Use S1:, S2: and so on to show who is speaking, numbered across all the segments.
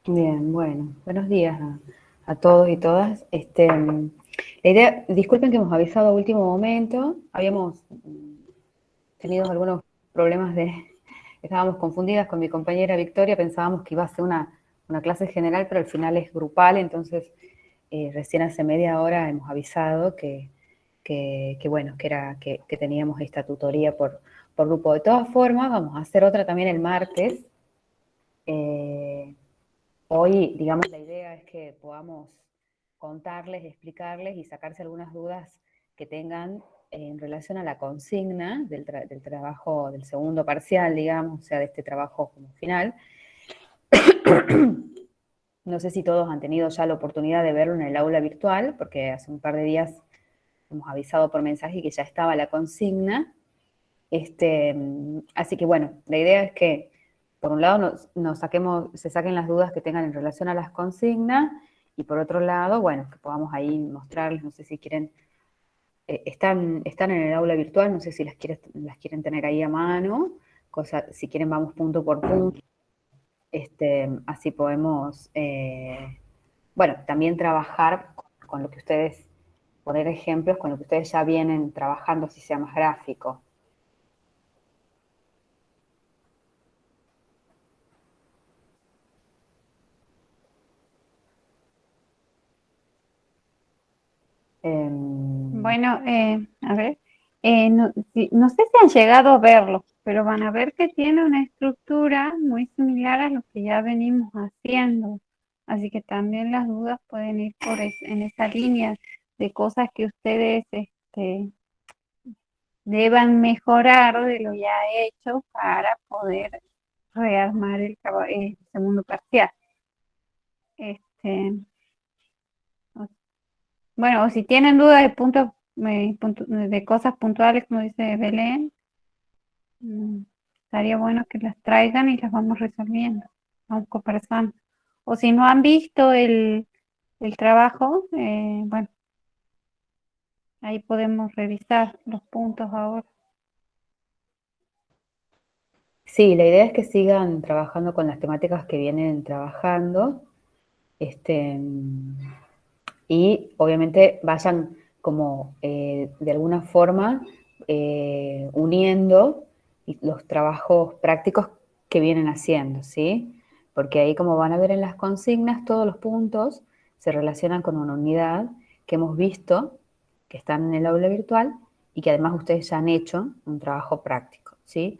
S1: Bien, bueno, buenos días a todos y todas. La idea, disculpen que hemos avisado a último momento, habíamos tenido algunos problemas estábamos confundidas con mi compañera Victoria, pensábamos que iba a ser una clase general, pero al final es grupal, entonces recién hace media hora hemos avisado bueno, que teníamos esta tutoría por grupo. De todas formas, vamos a hacer otra también el martes. Eh, Hoy, digamos, la idea es que podamos contarles, explicarles y sacarse algunas dudas que tengan en relación a la consigna del trabajo, del segundo parcial, digamos, o sea, de este trabajo como final. No sé si todos han tenido ya la oportunidad de verlo en el aula virtual, porque hace un par de días hemos avisado por mensaje que ya estaba la consigna. Así que bueno, la idea es que por un lado se saquen las dudas que tengan en relación a las consignas y por otro lado, bueno, que podamos ahí mostrarles, no sé si quieren, están en el aula virtual, no sé si las quieren tener ahí a mano, si quieren vamos punto por punto, así podemos, bueno, también trabajar con lo que ustedes, poner ejemplos con lo que ustedes ya vienen trabajando, si sea más gráfico. Em,
S2: Bueno, a ver, no, no sé si han llegado a verlo, pero van a ver que tiene una estructura muy similar a lo que ya venimos haciendo. Así que también las dudas pueden ir en esa línea de cosas que ustedes deban mejorar de lo ya hecho para poder rearmar el segundo parcial. Este, bueno, o si tienen dudas de de cosas puntuales, como dice Belén, mm, estaría bueno que las traigan y las vamos resolviendo, vamos conversando. O si no han visto el trabajo, bueno, ahí podemos revisar los puntos ahora.
S1: Sí, la idea es que sigan trabajando con las temáticas que vienen trabajando, este, y obviamente vayan como de alguna forma uniendo los trabajos prácticos que vienen haciendo, ¿sí? Porque ahí, como van a ver en las consignas, todos los puntos se relacionan con una unidad que hemos visto, que están en el aula virtual y que además ustedes ya han hecho un trabajo práctico, ¿sí?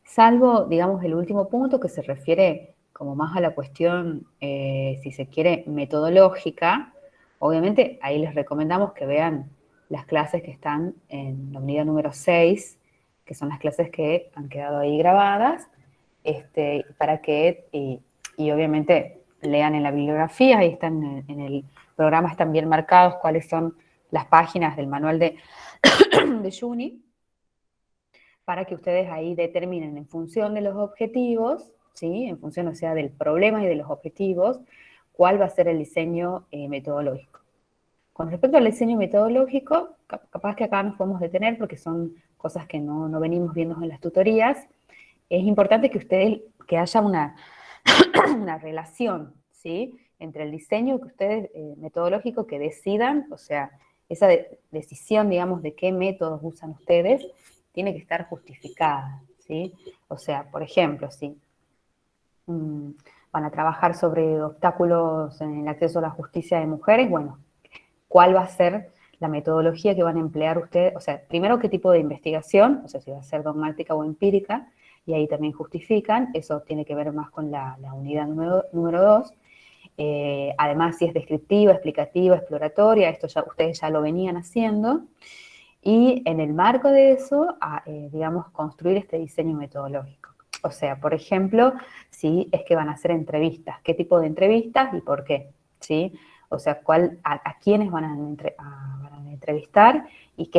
S1: Salvo, digamos, el último punto que se refiere como más a la cuestión, si se quiere, metodológica. Obviamente ahí les recomendamos que vean las clases que están en la unidad número 6, que son las clases que han quedado ahí grabadas, para que, y obviamente lean en la bibliografía, ahí están en el programa, están bien marcados cuáles son las páginas del manual de Juni, para que ustedes ahí determinen en función de los objetivos, ¿sí? En función, o sea, del problema y de los objetivos, cuál va a ser el diseño metodológico. Con respecto al diseño metodológico, capaz que acá nos podemos detener porque son cosas que no venimos viendo en las tutorías. Es importante que ustedes, que haya una relación, ¿sí? Entre el diseño que ustedes, metodológico, que decidan, o sea, esa decisión, digamos, de qué métodos usan ustedes, tiene que estar justificada, ¿sí? O sea, por ejemplo, si van a trabajar sobre obstáculos en el acceso a la justicia de mujeres, bueno, ¿cuál va a ser la metodología que van a emplear ustedes? O sea, primero, qué tipo de investigación, o sea, si va a ser dogmática o empírica, y ahí también justifican, eso tiene que ver más con la unidad número 2. Además, si es descriptiva, explicativa, exploratoria, esto ya ustedes ya lo venían haciendo. Y en el marco de eso, digamos, construir este diseño metodológico. O sea, por ejemplo, si es que van a hacer entrevistas, qué tipo de entrevistas y por qué, ¿sí? O sea, a quiénes van a entrevistar y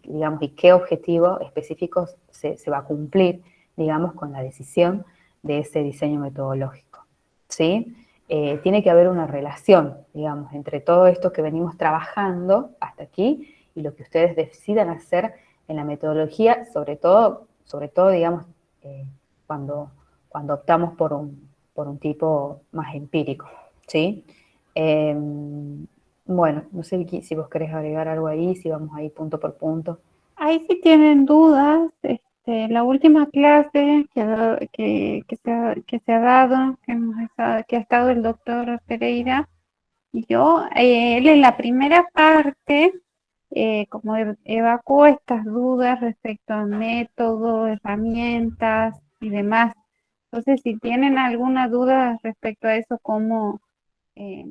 S1: digamos, y qué objetivos específicos se va a cumplir, digamos, con la decisión de ese diseño metodológico, ¿sí? Tiene que haber una relación, digamos, entre todo esto que venimos trabajando hasta aquí y lo que ustedes decidan hacer en la metodología, sobre todo digamos, cuando, cuando optamos por un tipo más empírico, ¿sí? Bueno, no sé si vos querés agregar algo ahí, si vamos ahí punto por punto.
S2: Ahí sí tienen dudas, la última clase que se ha dado, que ha estado el doctor Pereira y yo, él en la primera parte, como evacuó estas dudas respecto a método, herramientas y demás. Entonces, si tienen alguna duda respecto a eso, cómo eh,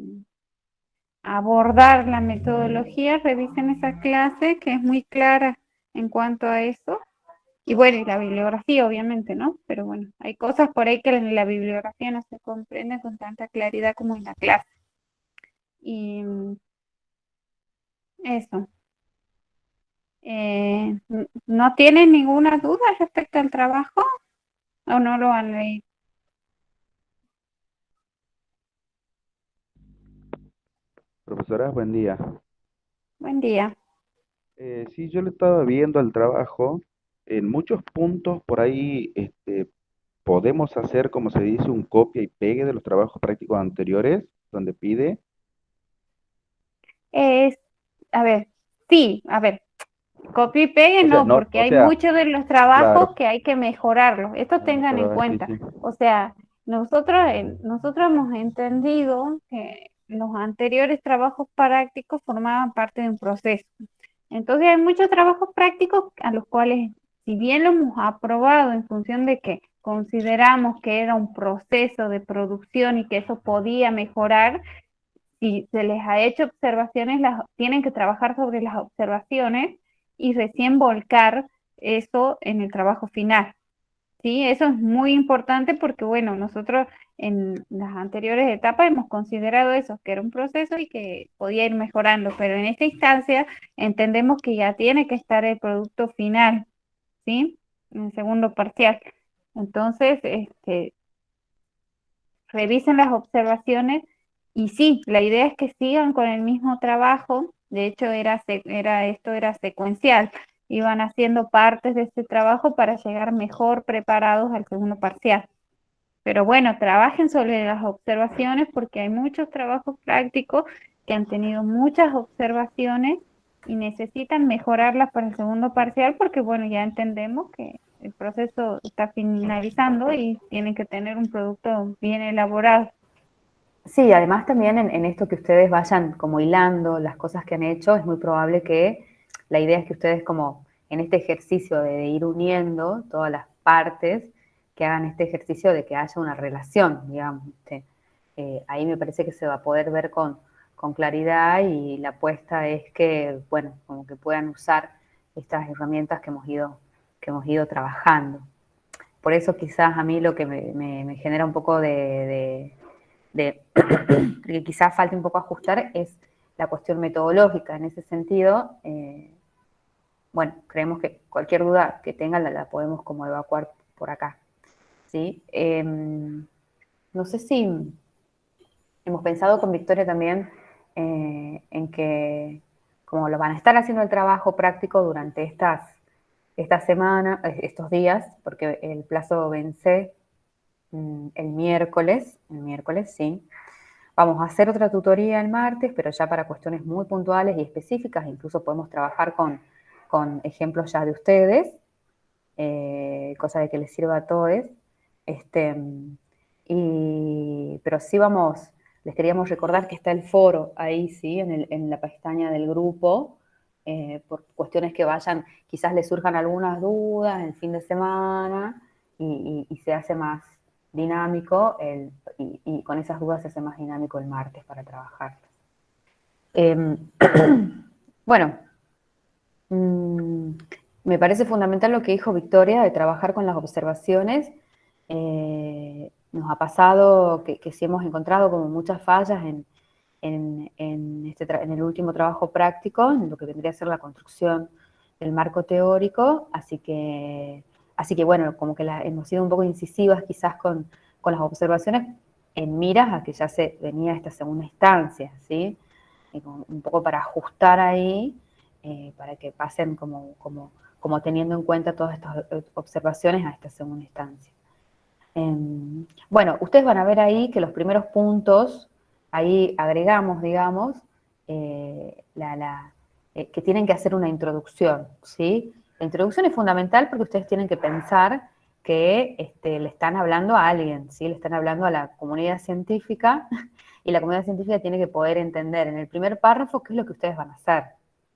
S2: abordar la metodología, revisen esa clase que es muy clara en cuanto a eso. Y bueno, y la bibliografía, obviamente, ¿no? Pero bueno, hay cosas por ahí que en la bibliografía no se comprenden con tanta claridad como en la clase. Y eso. ¿No tienen ninguna duda respecto al trabajo o no lo han leído?
S3: Profesora, buen día.
S2: Buen día.
S3: Sí, yo le estaba viendo al trabajo. En muchos puntos por ahí podemos hacer, como se dice, un copia y pegue de los trabajos prácticos anteriores, donde pide.
S2: Es, a ver, sí, a ver, copia y pegue
S3: O sea,
S2: no,
S3: no,
S2: porque
S3: o
S2: hay
S3: sea,
S2: muchos de los trabajos
S3: claro,
S2: que hay que mejorarlos. Esto tengan en
S3: sí,
S2: cuenta.
S3: sí.
S2: O sea, nosotros hemos entendido que los anteriores trabajos prácticos formaban parte de un proceso. Entonces hay muchos trabajos prácticos a los cuales, si bien lo hemos aprobado en función de que consideramos que era un proceso de producción y que eso podía mejorar, si se les ha hecho observaciones, tienen que trabajar sobre las observaciones y recién volcar eso en el trabajo final. Sí, eso es muy importante porque, bueno, nosotros en las anteriores etapas hemos considerado eso, que era un proceso y que podía ir mejorando, pero en esta instancia entendemos que ya tiene que estar el producto final, ¿sí? En el segundo parcial. Entonces, revisen las observaciones y sí, la idea es que sigan con el mismo trabajo. De hecho, esto era secuencial. Iban haciendo partes de este trabajo para llegar mejor preparados al segundo parcial. Pero bueno, trabajen sobre las observaciones porque hay muchos trabajos prácticos que han tenido muchas observaciones y necesitan mejorarlas para el segundo parcial porque bueno, ya entendemos que el proceso está finalizando y tienen que tener un producto bien elaborado.
S1: Sí, además también en esto que ustedes vayan como hilando las cosas que han hecho, es muy probable que la idea es que ustedes como en este ejercicio de ir uniendo todas las partes, que hagan este ejercicio de que haya una relación, digamos. Ahí me parece que se va a poder ver con claridad y la apuesta es que, bueno, como que puedan usar estas herramientas que hemos ido trabajando. Por eso quizás a mí lo que me genera un poco de que quizás falte un poco ajustar es la cuestión metodológica. En ese sentido, bueno, creemos que cualquier duda que tengan la podemos como evacuar por acá. ¿Sí? No sé si hemos pensado con Victoria también en que como lo van a estar haciendo el trabajo práctico durante esta semana, estos días, porque el plazo vence el miércoles, sí. Vamos a hacer otra tutoría el martes, pero ya para cuestiones muy puntuales y específicas, incluso podemos trabajar con ejemplos ya de ustedes, cosa de que les sirva a todos. Este, pero sí les queríamos recordar que está el foro ahí, sí, en la pestaña del grupo, por cuestiones que vayan, quizás les surjan algunas dudas el fin de semana y se hace más dinámico y con esas dudas se hace más dinámico el martes para trabajar. Bueno, Mm, me parece fundamental lo que dijo Victoria de trabajar con las observaciones. Nos ha pasado que sí hemos encontrado como muchas fallas en el último trabajo práctico, en lo que vendría a ser la construcción del marco teórico, así que bueno, como que hemos sido un poco incisivas quizás con las observaciones en miras a que ya se venía esta segunda instancia, ¿sí? Un poco para ajustar ahí para que pasen como teniendo en cuenta todas estas observaciones a esta segunda instancia. Bueno, ustedes van a ver ahí que los primeros puntos, ahí agregamos, digamos, que tienen que hacer una introducción, ¿sí? La introducción es fundamental porque ustedes tienen que pensar que le están hablando a alguien, ¿sí? Le están hablando a la comunidad científica y la comunidad científica tiene que poder entender en el primer párrafo qué es lo que ustedes van a hacer,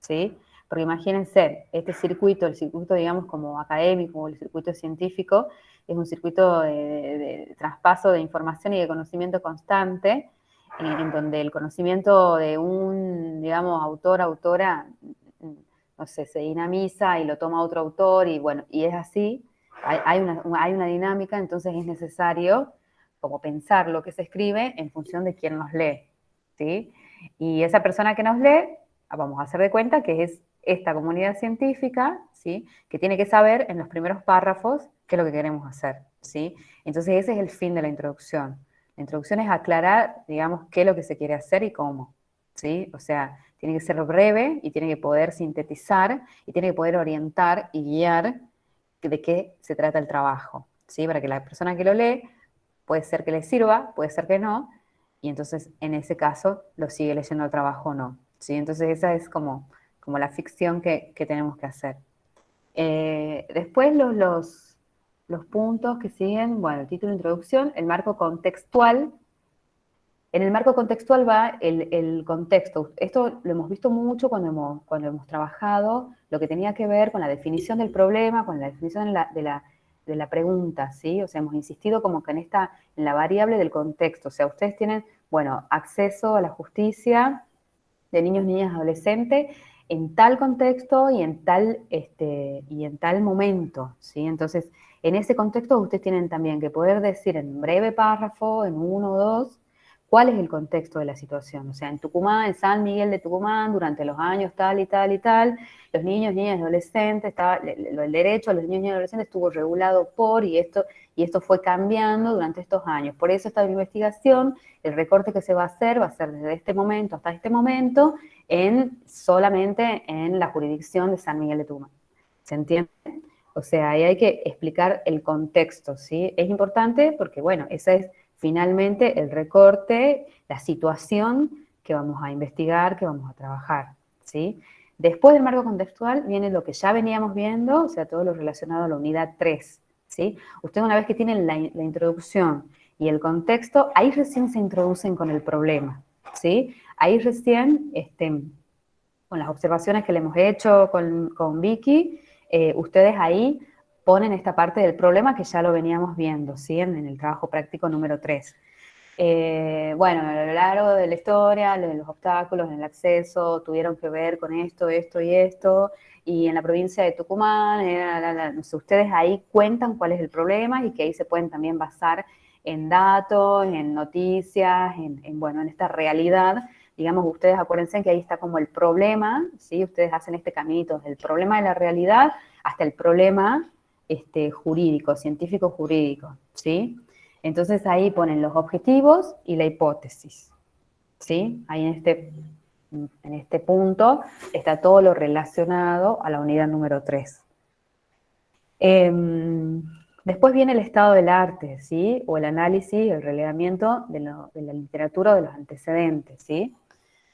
S1: ¿sí? Porque imagínense, este circuito, el circuito, digamos, como académico, o el circuito científico, es un circuito de traspaso de información y de conocimiento constante, en donde el conocimiento de un, digamos, autor, autora, no sé, se dinamiza y lo toma otro autor, y bueno, y es así, hay una dinámica, entonces es necesario como pensar lo que se escribe en función de quién nos lee, ¿sí? Y esa persona que nos lee, vamos a hacer de cuenta que es esta comunidad científica, ¿sí? Que tiene que saber en los primeros párrafos qué es lo que queremos hacer, ¿sí? Entonces ese es el fin de la introducción. La introducción es aclarar, digamos, qué es lo que se quiere hacer y cómo, ¿sí? O sea, tiene que ser breve y tiene que poder sintetizar y tiene que poder orientar y guiar de qué se trata el trabajo, ¿sí? Para que la persona que lo lee, puede ser que le sirva, puede ser que no, y entonces en ese caso lo sigue leyendo el trabajo o no, ¿sí? Entonces esa es como la ficción que tenemos que hacer. Después los puntos que siguen, bueno, el título, introducción, el marco contextual. En el marco contextual va el contexto. Esto lo hemos visto mucho cuando hemos trabajado, lo que tenía que ver con la definición del problema, con la definición de la pregunta, ¿sí? O sea, hemos insistido como que en la variable del contexto. O sea, ustedes tienen, bueno, acceso a la justicia de niños, niñas, adolescentes, en tal contexto y en tal momento, ¿sí? Entonces, en ese contexto ustedes tienen también que poder decir en un breve párrafo, en uno o dos, cuál es el contexto de la situación. O sea, en Tucumán, en San Miguel de Tucumán, durante los años tal y tal y tal, los niños, niñas y adolescentes, el derecho a los niños, niñas y adolescentes estuvo regulado y esto fue cambiando durante estos años. Por eso esta investigación, el recorte que se va a ser desde este momento hasta este momento, solamente en la jurisdicción de San Miguel de Tucumán. ¿Se entiende? O sea, ahí hay que explicar el contexto, ¿sí? Es importante porque, bueno, ese es finalmente el recorte, la situación que vamos a investigar, que vamos a trabajar, ¿sí? Después del marco contextual viene lo que ya veníamos viendo, o sea, todo lo relacionado a la unidad 3, ¿sí? Ustedes una vez que tienen la introducción y el contexto, ahí recién se introducen con el problema, ¿sí? Ahí recién, con las observaciones que le hemos hecho con Vicky, ustedes ahí ponen esta parte del problema que ya lo veníamos viendo, ¿sí? En el trabajo práctico número 3. Bueno, a lo largo de la historia, los obstáculos en el acceso tuvieron que ver con esto, esto y esto, y en la provincia de Tucumán, no sé, ustedes ahí cuentan cuál es el problema y que ahí se pueden también basar en datos, en noticias, bueno, en esta realidad. Digamos, ustedes acuérdense que ahí está como el problema, ¿sí? Ustedes hacen este caminito del problema de la realidad hasta el problema jurídico, científico-jurídico, ¿sí? Entonces ahí ponen los objetivos y la hipótesis, ¿sí? Ahí en este punto está todo lo relacionado a la unidad número 3. Después viene el estado del arte, ¿sí? O el análisis, el relevamiento de la literatura o de los antecedentes, ¿sí?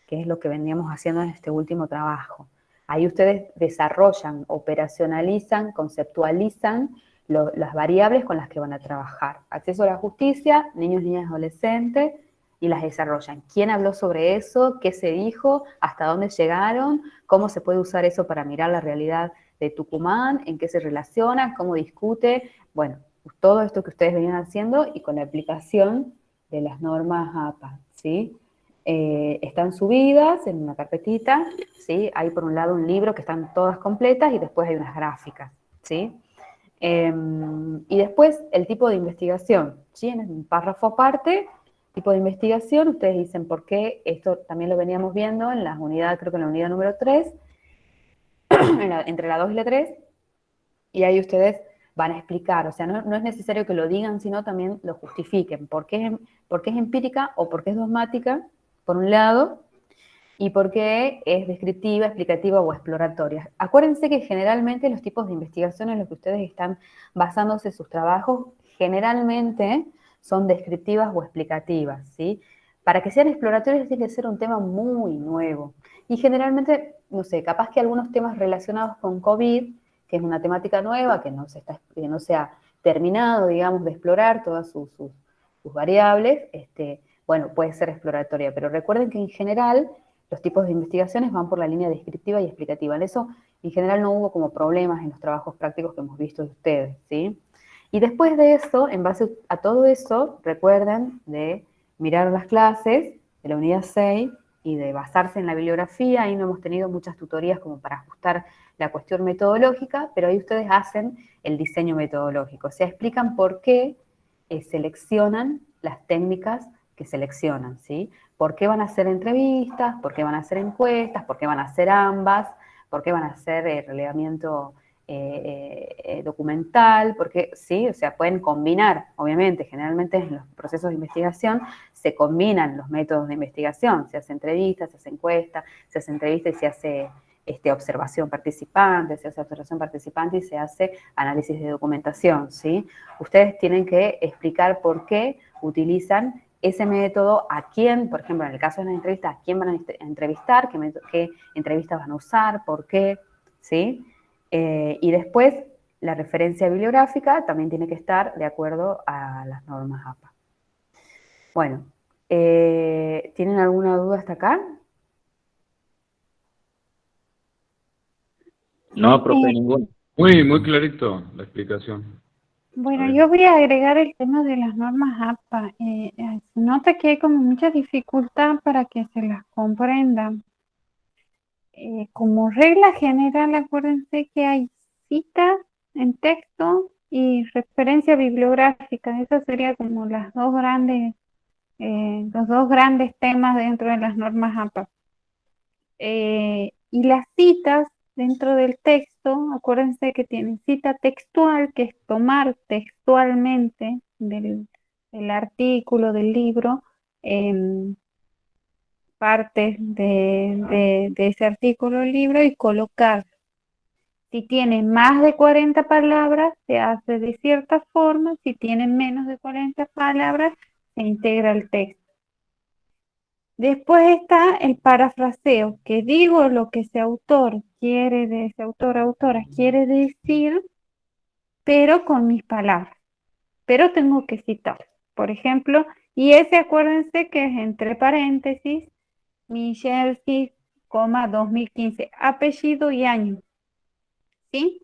S1: Que es lo que veníamos haciendo en este último trabajo. Ahí ustedes desarrollan, operacionalizan, conceptualizan las variables con las que van a trabajar. Acceso a la justicia, niños, niñas, adolescentes, y las desarrollan. ¿Quién habló sobre eso? ¿Qué se dijo? ¿Hasta dónde llegaron? ¿Cómo se puede usar eso para mirar la realidad de Tucumán? ¿En qué se relaciona? ¿Cómo discute? Bueno, todo esto que ustedes venían haciendo y con la aplicación de las normas APA, ¿sí? Están subidas en una carpetita, ¿sí? Hay por un lado un libro que están todas completas y después hay unas gráficas, ¿sí? Y después el tipo de investigación, ¿sí? En un párrafo aparte, tipo de investigación, ustedes dicen por qué, esto también lo veníamos viendo en las unidades, creo que en la unidad número 3, entre la 2 y la 3, y ahí ustedes van a explicar, o sea, no es necesario que lo digan, sino también lo justifiquen, por qué es empírica o por qué es dogmática, por un lado, y por qué es descriptiva, explicativa o exploratoria. Acuérdense que generalmente los tipos de investigación en los que ustedes están basándose sus trabajos, generalmente son descriptivas o explicativas, ¿sí? Para que sean exploratorias tiene que ser un tema muy nuevo. Y generalmente, no sé, capaz que algunos temas relacionados con COVID, que es una temática nueva, que no se ha terminado, digamos, de explorar todas sus variables, bueno, puede ser exploratoria. Pero recuerden que en general los tipos de investigaciones van por la línea descriptiva y explicativa. En eso, en general, no hubo como problemas en los trabajos prácticos que hemos visto de ustedes, ¿sí? Y después de eso, en base a todo eso, recuerden de mirar las clases de la unidad 6 y de basarse en la bibliografía. Ahí no hemos tenido muchas tutorías como para ajustar la cuestión metodológica, pero ahí ustedes hacen el diseño metodológico. O sea, explican por qué seleccionan las técnicas que seleccionan, ¿sí? ¿Por qué van a hacer entrevistas? ¿Por qué van a hacer encuestas? ¿Por qué van a hacer ambas? ¿Por qué van a hacer relevamiento documental? Porque sí, o sea, pueden combinar, obviamente, generalmente en los procesos de investigación se combinan los métodos de investigación, se hace entrevistas, se hace encuesta, se hace entrevista y se hace observación participante, se hace observación participante y se hace análisis de documentación, ¿sí? Ustedes tienen que explicar por qué utilizan ese método, a quién, por ejemplo, en el caso de una entrevista, a quién van a entrevistar, qué entrevistas van a usar, por qué, ¿sí? Y después, la referencia bibliográfica también tiene que estar de acuerdo a las normas APA. Bueno, ¿tienen alguna duda hasta acá?
S4: No, profe,
S2: Eh,
S4: ninguno. Muy clarito la explicación. A
S2: bueno,
S4: ver.
S2: yo voy a agregar el tema de las normas APA. Se nota que hay como mucha dificultad para que se las comprendan. Como regla general, acuérdense que hay cita en texto y referencia bibliográfica. Esas serían como los dos grandes temas dentro de las normas APA. Y las citas dentro del texto, acuérdense que tienen cita textual, que es tomar textualmente del artículo, del libro, em, partes de ese artículo o libro y colocar. Si tiene más de 40 palabras, se hace de cierta forma. Si tiene menos de 40 palabras, se integra el texto. Después está el parafraseo, que digo lo que ese autor quiere, de ese autor o autora quiere decir, pero con mis palabras. Pero tengo que citar. Por ejemplo, y ese acuérdense que es entre paréntesis, Michelski, 2015, apellido y año, ¿sí?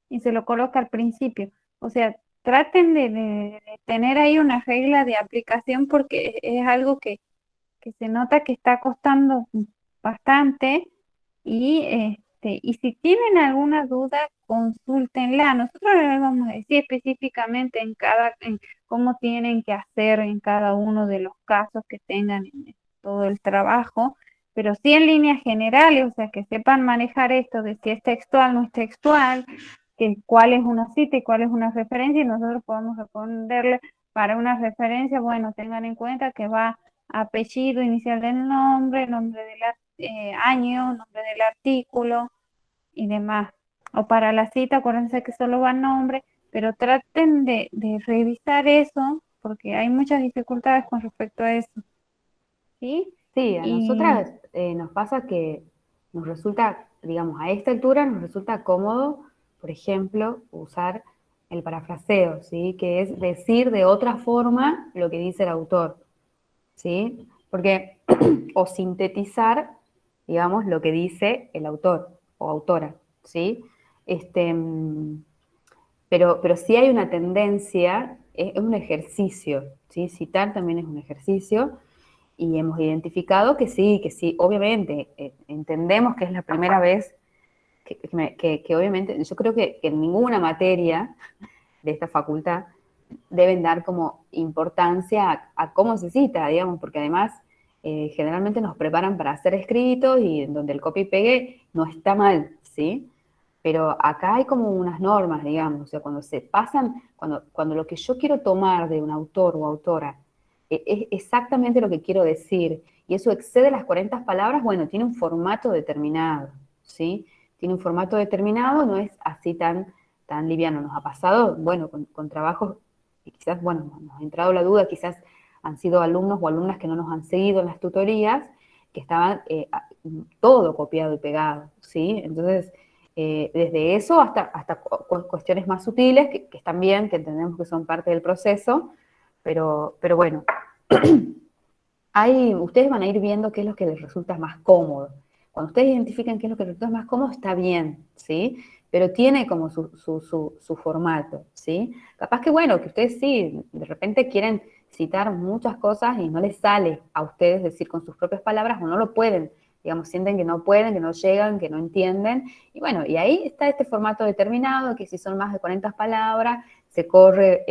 S2: Y se lo coloca al principio. O sea, traten de tener ahí una regla de aplicación porque es algo que se nota que está costando bastante y si tienen alguna duda, consúltenla. Nosotros les vamos a decir específicamente en cómo tienen que hacer en cada uno de los casos que tengan en todo el trabajo, pero sí en líneas generales, o sea, que sepan manejar esto de si es textual, no es textual, que cuál es una cita y cuál es una referencia, y nosotros podemos responderle para una referencia, bueno, tengan en cuenta que va apellido, inicial del nombre, nombre del año, nombre del artículo y demás. O para la cita, acuérdense que solo va nombre, pero traten de revisar eso porque hay muchas dificultades con respecto a eso. ¿Sí?
S1: Sí, a
S2: Y
S1: nosotras nos pasa que nos resulta, digamos, a esta altura nos resulta cómodo, por ejemplo, usar el parafraseo, ¿sí? Que es decir de otra forma lo que dice el autor, ¿sí? Porque, o sintetizar, digamos, lo que dice el autor o autora, ¿sí? Este, pero sí hay una tendencia, es un ejercicio, ¿sí? Citar también es un ejercicio, y hemos identificado que sí, obviamente, entendemos que es la primera vez que obviamente, yo creo que en ninguna materia de esta facultad deben dar como importancia a cómo se cita, digamos, porque además generalmente nos preparan para hacer escritos y en donde el copy y pegue no está mal, ¿sí? Pero acá hay como unas normas, digamos, o sea, cuando se pasan, cuando lo que yo quiero tomar de un autor o autora es exactamente lo que quiero decir, y eso excede las 40 palabras, bueno, tiene un formato determinado, ¿sí? Tiene un formato determinado, no es así tan liviano. Nos ha pasado, bueno, con trabajos y quizás, bueno, nos ha entrado la duda, quizás han sido alumnos o alumnas que no nos han seguido en las tutorías, que estaban todo copiado y pegado, ¿sí? Entonces, desde eso hasta cuestiones más sutiles, que están bien, que entendemos que son parte del proceso, pero bueno, ustedes van a ir viendo qué es lo que les resulta más cómodo. Cuando ustedes identifican qué es lo que les resulta más cómodo, está bien, ¿sí? Pero tiene como su formato, ¿sí? Capaz que, bueno, que ustedes sí, de repente quieren citar muchas cosas y no les sale a ustedes decir con sus propias palabras o no lo pueden, digamos, sienten que no pueden, que no llegan, que no entienden. Y bueno, y ahí está este formato determinado, que si son más de 40 palabras, se corre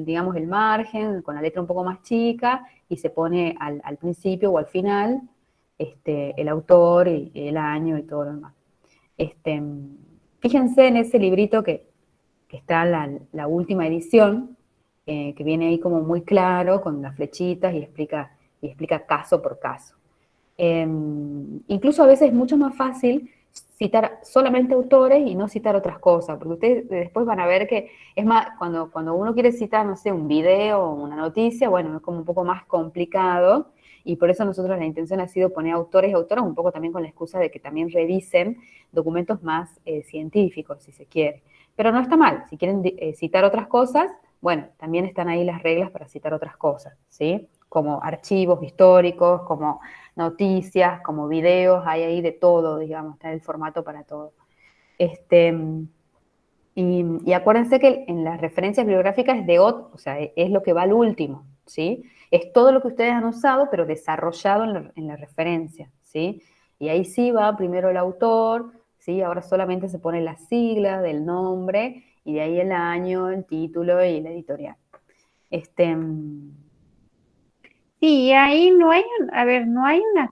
S1: digamos, el margen con la letra un poco más chica y se pone al principio o al final el autor y el año y todo lo demás. Este, Fíjense en ese librito que está la última edición, que viene ahí como muy claro, con las flechitas y explica caso por caso. Incluso a veces es mucho más fácil citar solamente autores y no citar otras cosas, porque ustedes después van a ver que es más, cuando uno quiere citar, no sé, un video o una noticia, bueno, es como un poco más complicado, y por eso nosotros la intención ha sido poner autores y autoras, un poco también con la excusa de que también revisen documentos más científicos, si se quiere. Pero no está mal, si quieren citar otras cosas, bueno, también están ahí las reglas para citar otras cosas, ¿sí? Como archivos históricos, como noticias, como videos, hay ahí de todo, digamos, está el formato para todo. Y acuérdense que en las referencias bibliográficas es o sea, es lo que va al último, ¿sí? Es todo lo que ustedes han usado, pero desarrollado en la referencia, ¿sí? Y ahí sí va primero el autor, ¿sí? Ahora solamente se pone la sigla del nombre y de ahí el año, el título y la editorial. Este,
S2: Sí, ahí no hay, a ver, no hay una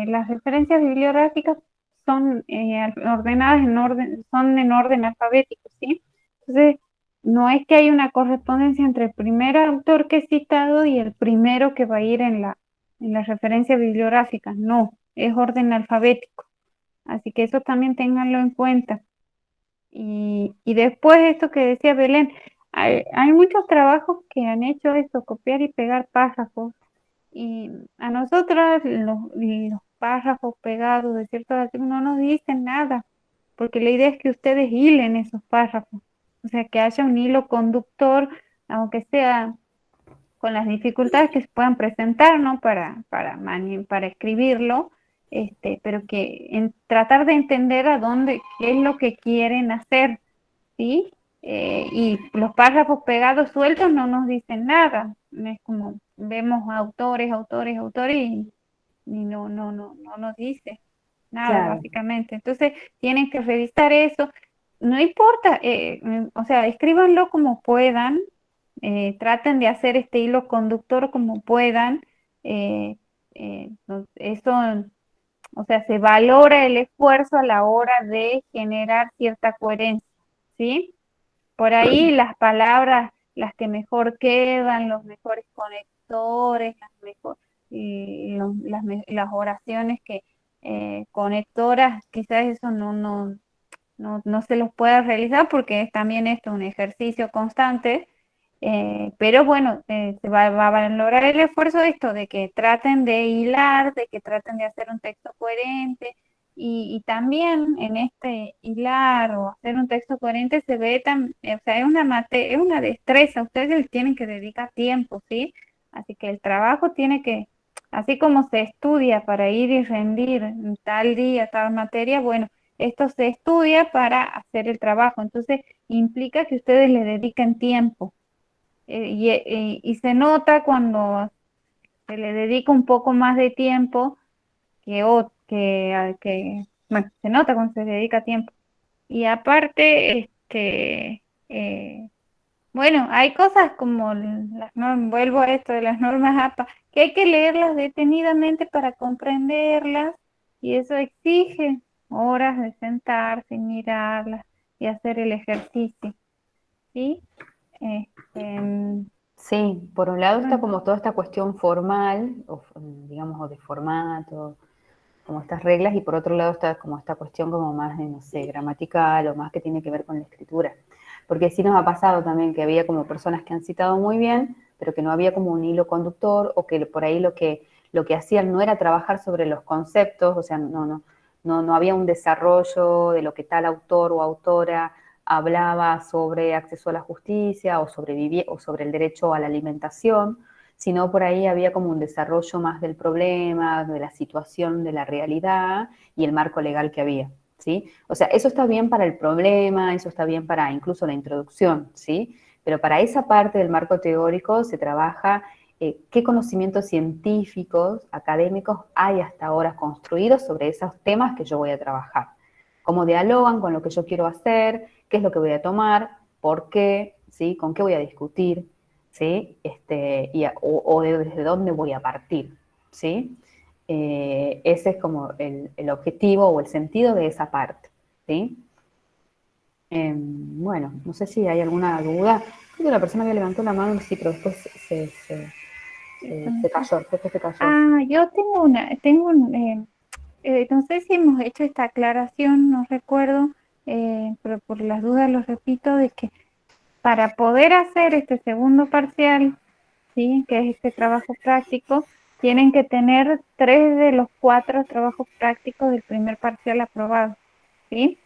S2: las referencias bibliográficas son ordenadas en orden, son en orden alfabético, ¿sí? Entonces, no es que hay una correspondencia entre el primer autor que he citado y el primero que va a ir en la referencia bibliográfica, no, es orden alfabético. Así que eso también ténganlo en cuenta. Y después esto que decía Belén, hay muchos trabajos que han hecho esto, copiar y pegar párrafos. Y a nosotras los párrafos pegados de ciertos artículos no nos dicen nada, porque la idea es que ustedes hilen esos párrafos, o sea, que haya un hilo conductor, aunque sea con las dificultades que se puedan presentar, ¿no? Para escribirlo, pero que tratar de entender qué es lo que quieren hacer, ¿sí? Y los párrafos pegados sueltos no nos dicen nada. Es como vemos autores, autores, autores y no nos dice nada,
S1: claro,
S2: básicamente. Entonces, tienen que revisar eso. No importa, o sea, escríbanlo como puedan, traten de hacer este hilo conductor como puedan. eh, Eso, o sea, se valora el esfuerzo a la hora de generar cierta coherencia, ¿sí? Por ahí las palabras, las que mejor quedan, los mejores conectores, las oraciones que conectoras, quizás eso no se los pueda realizar porque es también esto un ejercicio constante, pero bueno, va a valorar el esfuerzo de esto, de que traten de hilar, de que traten de hacer un texto coherente, y también en este hilar o hacer un texto coherente se ve o sea, es una destreza, ustedes les tienen que dedicar tiempo, ¿sí? Así que el trabajo tiene que, así como se estudia para ir y rendir en tal día, tal materia, bueno, esto se estudia para hacer el trabajo, entonces implica que ustedes le dediquen tiempo. Y se nota cuando se le dedica un poco más de tiempo bueno, se nota cuando se dedica tiempo. Y aparte, bueno, hay cosas como las normas, vuelvo a esto de las normas APA, que hay que leerlas detenidamente para comprenderlas, y eso exige horas de sentarse y mirarlas y hacer el ejercicio, ¿sí? Este,
S1: sí, por un lado está
S2: bueno,
S1: como toda esta cuestión formal, digamos, o de formato, como estas reglas, y por otro lado está como esta cuestión como más, no sé, gramatical o más que tiene que ver con la escritura. porque sí nos ha pasado también que había como personas que han citado muy bien, pero que no había como un hilo conductor, o que por ahí lo que hacían no era trabajar sobre los conceptos, o sea, no había un desarrollo de lo que tal autor o autora hablaba sobre acceso a la justicia o o sobre el derecho a la alimentación, sino por ahí había como un desarrollo más del problema, de la situación, de la realidad y el marco legal que había, ¿sí? O sea, eso está bien para el problema, eso está bien para incluso la introducción, ¿sí? Pero para esa parte del marco teórico se trabaja qué conocimientos científicos, académicos hay hasta ahora construidos sobre esos temas que yo voy a trabajar. Cómo dialogan con lo que yo quiero hacer, qué es lo que voy a tomar, por qué, ¿sí? Con qué voy a discutir, ¿sí? O desde dónde voy a partir, ¿sí? Ese es como el objetivo o el sentido de esa parte, ¿sí? Bueno, no sé si hay alguna duda. Creo que la persona que levantó la mano, sí, pero después se cayó, después se cayó.
S2: Ah, yo no sé si hemos hecho esta aclaración, no recuerdo, pero por las dudas lo repito, de que para poder hacer este segundo parcial, ¿sí? Que es este trabajo práctico, tienen que tener 3 de los 4 trabajos prácticos del primer parcial aprobado, ¿sí?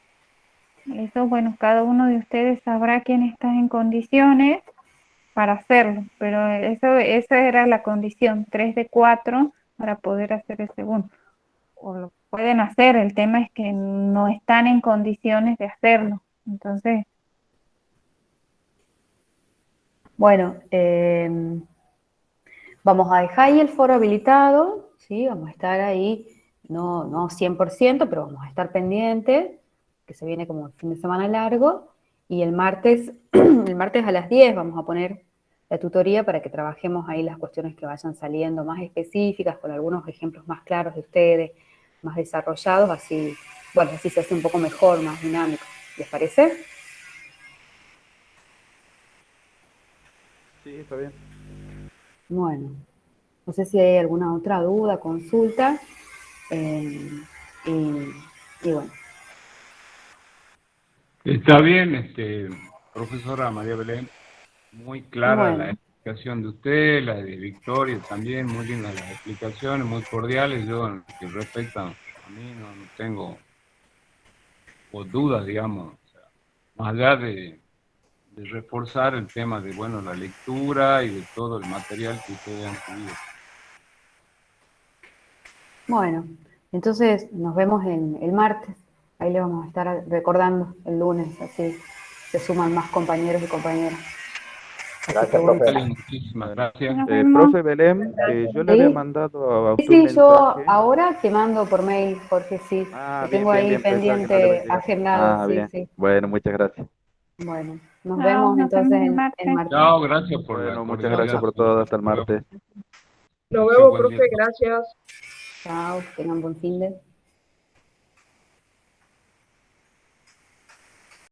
S2: Eso, bueno, cada uno de ustedes sabrá quién está en condiciones para hacerlo, pero esa era la condición, 3 de 4 para poder hacer el segundo. O lo pueden hacer, el tema es que no están en condiciones de hacerlo. Entonces,
S1: Bueno, vamos a dejar ahí el foro habilitado, ¿sí? Vamos a estar ahí, no 100%, pero vamos a estar pendientes, que se viene como el fin de semana largo, y el martes, el martes a las 10 vamos a poner la tutoría para que trabajemos ahí las cuestiones que vayan saliendo más específicas, con algunos ejemplos más claros de ustedes, más desarrollados, así, bueno, así se hace un poco mejor, más dinámico. ¿Les parece?
S3: Sí, está bien.
S1: Bueno, no sé si hay alguna otra duda, consulta. Eh, y bueno,
S4: Está bien, profesora María Belén, muy clara la
S1: bueno,
S4: explicación de usted, la de Victoria también, muy lindas las explicaciones, muy cordiales. Yo, en lo que respecta a mí, no tengo dudas, digamos, o sea, más allá de reforzar el tema de, bueno, la lectura y de todo el material que ustedes han subido.
S1: bueno. Entonces nos vemos el martes. Ahí le vamos a estar recordando el lunes, así se suman más compañeros y compañeras. Así que
S3: Gracias,
S1: bueno.
S3: profe.
S4: Dale, muchísimas
S3: Bueno,
S4: gracias.
S2: nos vemos.
S3: profe Belén, yo le había
S1: ¿Sí?
S3: mandado a
S1: Sí,
S3: usted un
S1: sí, yo
S3: mensaje.
S1: ahora te mando por mail, Jorge, sí.
S3: Ah,
S1: Lo
S3: bien,
S1: tengo
S3: bien,
S1: ahí
S3: bien, pensaba que no le va a
S1: pendiente,
S3: llegar.
S1: agendado,
S3: Ah,
S1: sí,
S3: bien.
S1: sí.
S3: Bueno, muchas gracias.
S1: Bueno, nos
S2: Chao,
S1: vemos
S2: nos
S1: entonces
S2: vemos el
S1: en
S2: martes.
S1: martes.
S4: Chao, gracias por la
S3: Bueno, muchas gracias
S4: cordialidad.
S3: por todo. Hasta el martes.
S5: Nos
S4: Mucho
S5: vemos,
S4: buen día.
S5: profe, gracias.
S1: Chao, que tengan buen fin de.